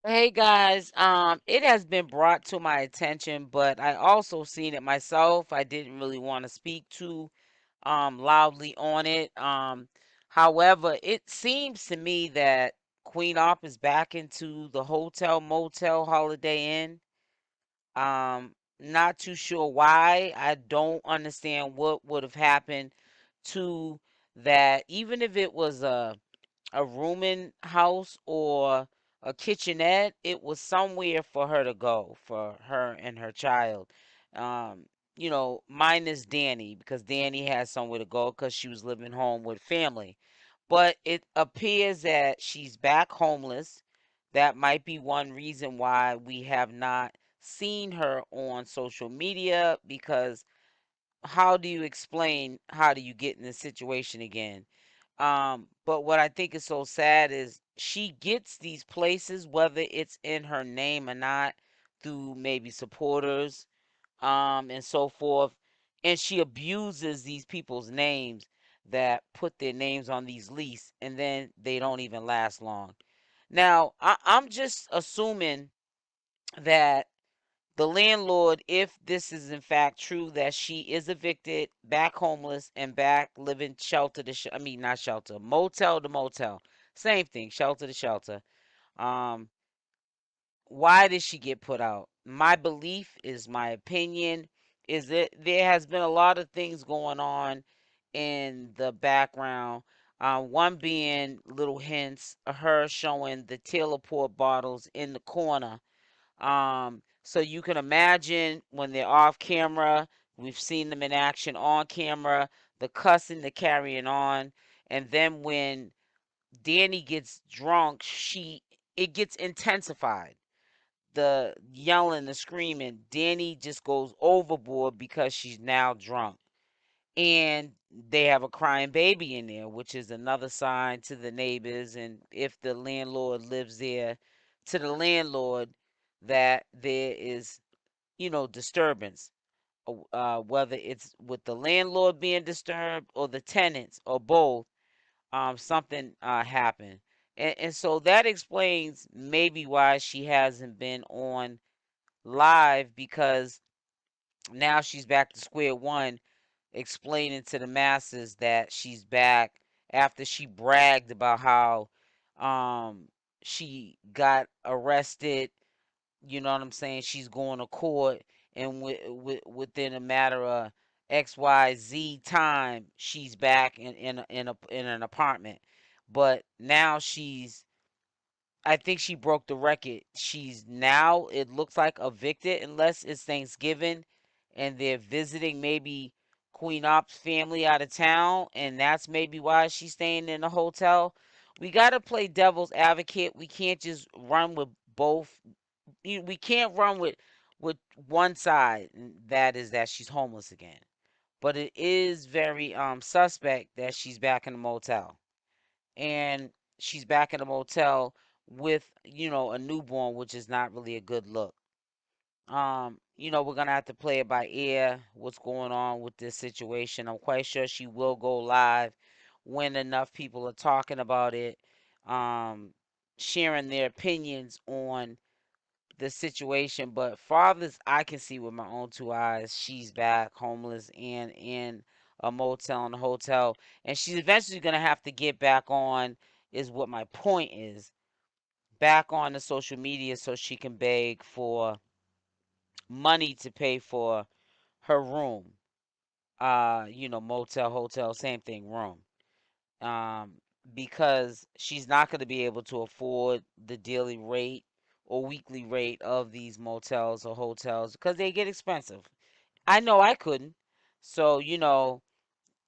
Hey guys, it has been brought to my attention, but I also seen it myself. I didn't really want to speak too loudly on it. However, it seems to me that Queen Opp is back into the hotel, motel, Holiday Inn. Not too sure why. I don't understand what would have happened to that, even if it was a rooming house or a kitchenette. It was somewhere for her to go, for her and her child. Um, minus Danny, because Danny has somewhere to go because she was living home with family. But it appears that she's back homeless. That might be one reason why we have not seen her on social media, because how do you explain how do you get in this situation again? But what I think is so sad is she gets these places, whether it's in her name or not, through maybe supporters, and so forth. And she abuses these people's names that put their names on these lease, and then they don't even last long. Now, I'm just assuming that the landlord, if this is in fact true, that she is evicted, back homeless, and back living shelter to I mean, not shelter, motel to motel, same thing, shelter to shelter. Um, why did she get put out? My belief is, my opinion is that there has been a lot of things going on in the background. One being little hints, her showing the Taylor Port bottles in the corner, so you can imagine when they're off camera, we've seen them in action on camera, the cussing, the carrying on, and then when Danny gets drunk, it gets intensified. The yelling, the screaming, Danny just goes overboard because she's now drunk. And they have a crying baby in there, which is another sign to the neighbors, and if the landlord lives there, to the landlord, that there is, disturbance. Whether it's with the landlord being disturbed or the tenants or both, something happened. And so that explains maybe why she hasn't been on live, because now she's back to square one, explaining to the masses that she's back after she bragged about how um, she got arrested. You know what I'm saying? She's going to court, and within a matter of XYZ time, she's back in an apartment. But now I think she broke the record. She's now, it looks like, evicted, unless it's Thanksgiving and they're visiting maybe Queen Ops family out of town, and that's maybe why she's staying in a hotel. We got to play devil's advocate. We can't just run with both. We can't run with one side, and that is that she's homeless again. But it is very suspect that she's back in the motel, and she's back in the motel with, a newborn, which is not really a good look. We're gonna have to play it by ear, what's going on with this situation. I'm quite sure she will go live when enough people are talking about it, um, sharing their opinions on the situation. But fathers, I can see with my own two eyes, she's back homeless and in a motel and a hotel, and she's eventually gonna have to get back on. Is what my point is, back on the social media so she can beg for money to pay for her room. Motel, hotel, same thing, room. Um, because she's not going to be able to afford the daily rate or weekly rate of these motels or hotels, because they get expensive. I know I couldn't. So,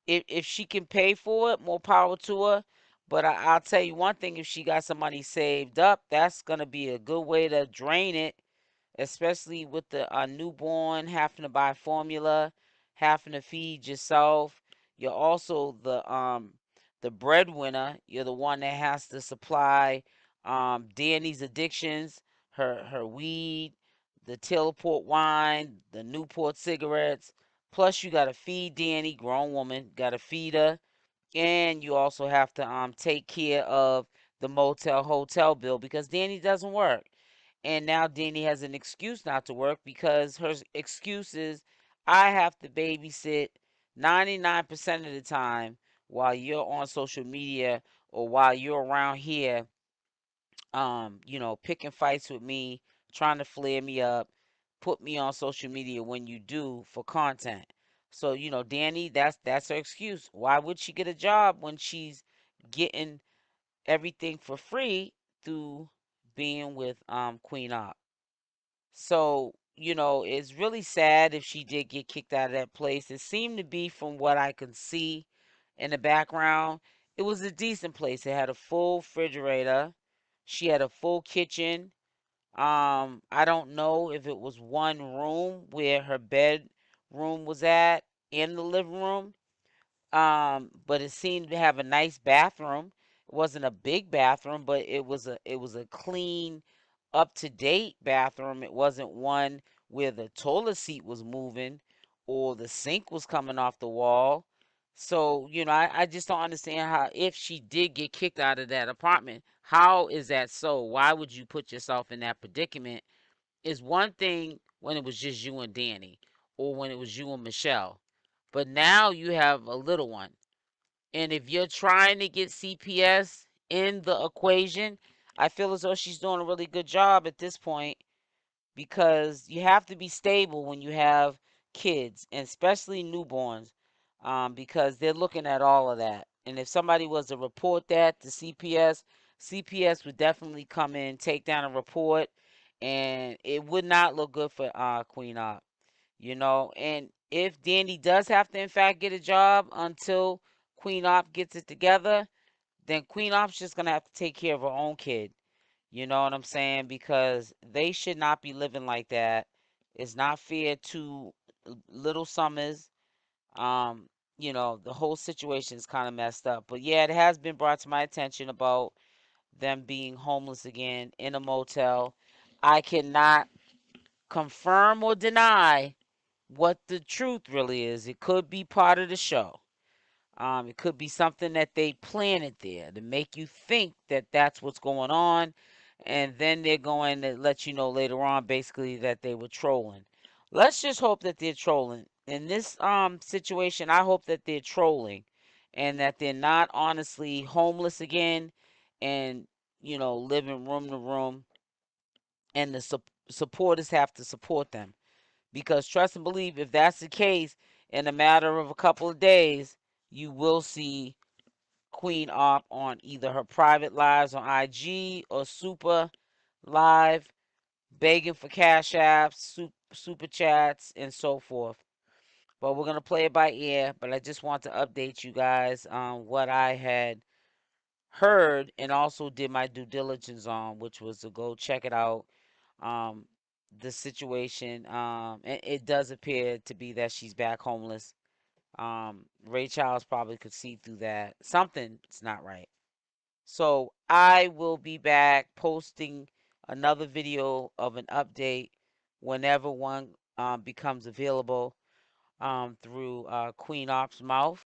if she can pay for it, more power to her. But I'll tell you one thing, if she got some money saved up, that's going to be a good way to drain it, especially with the newborn, having to buy formula, having to feed yourself. You're also the breadwinner. You're the one that has to supply Danny's addictions, her weed, the Teleport wine, the Newport cigarettes. Plus, you gotta feed Danny, grown woman, gotta feed her, and you also have to take care of the motel hotel bill, because Danny doesn't work. And now Danny has an excuse not to work because her excuse is, I have to babysit 99% of the time while you're on social media or while you're around here, picking fights with me, trying to flare me up, put me on social media when you do for content. So, Danny, that's her excuse. Why would she get a job when she's getting everything for free through being with Queen Opp? So, it's really sad if she did get kicked out of that place. It seemed to be, from what I can see in the background, it was a decent place. It had a full refrigerator. She had a full kitchen. I don't know if it was one room where her bedroom was at in the living room. But it seemed to have a nice bathroom. It wasn't a big bathroom, but it was a clean, up to date bathroom. It wasn't one where the toilet seat was moving or the sink was coming off the wall. So, I just don't understand how, if she did get kicked out of that apartment, how is that so? Why would you put yourself in that predicament? Is one thing when it was just you and Danny, or when it was you and Michelle. But now you have a little one. And if you're trying to get CPS in the equation, I feel as though she's doing a really good job at this point, because you have to be stable when you have kids, and especially newborns, because they're looking at all of that. And if somebody was to report that to CPS, CPS would definitely come in, take down a report, and it would not look good for Queen Opp. And if Danny does have to, in fact, get a job until Queen Opp gets it together, then Queen Opp's just going to have to take care of her own kid. You know what I'm saying? Because they should not be living like that. It's not fair to Little Summers. Um, the whole situation is kind of messed up. But yeah, it has been brought to my attention about them being homeless again in a motel. I cannot confirm or deny what the truth really is. It could be part of the show. It could be something that they planted there to make you think that that's what's going on, and then they're going to let you know later on, basically, that they were trolling. Let's just hope that they're trolling. In this situation, I hope that they're trolling, and that they're not honestly homeless again, and living room to room, and the supporters have to support them. Because trust and believe, if that's the case, in a matter of a couple of days, you will see Queen Opp on either her private lives on IG or Super Live, begging for cash apps, super chats, and so forth. But we're going to play it by ear. But I just want to update you guys on what I had heard and also did my due diligence on, which was to go check it out. Um, the situation, and it does appear to be that she's back homeless. Ray Charles probably could see through that. Something's not right. So I will be back posting another video of an update whenever one becomes available through Queen Opp's mouth.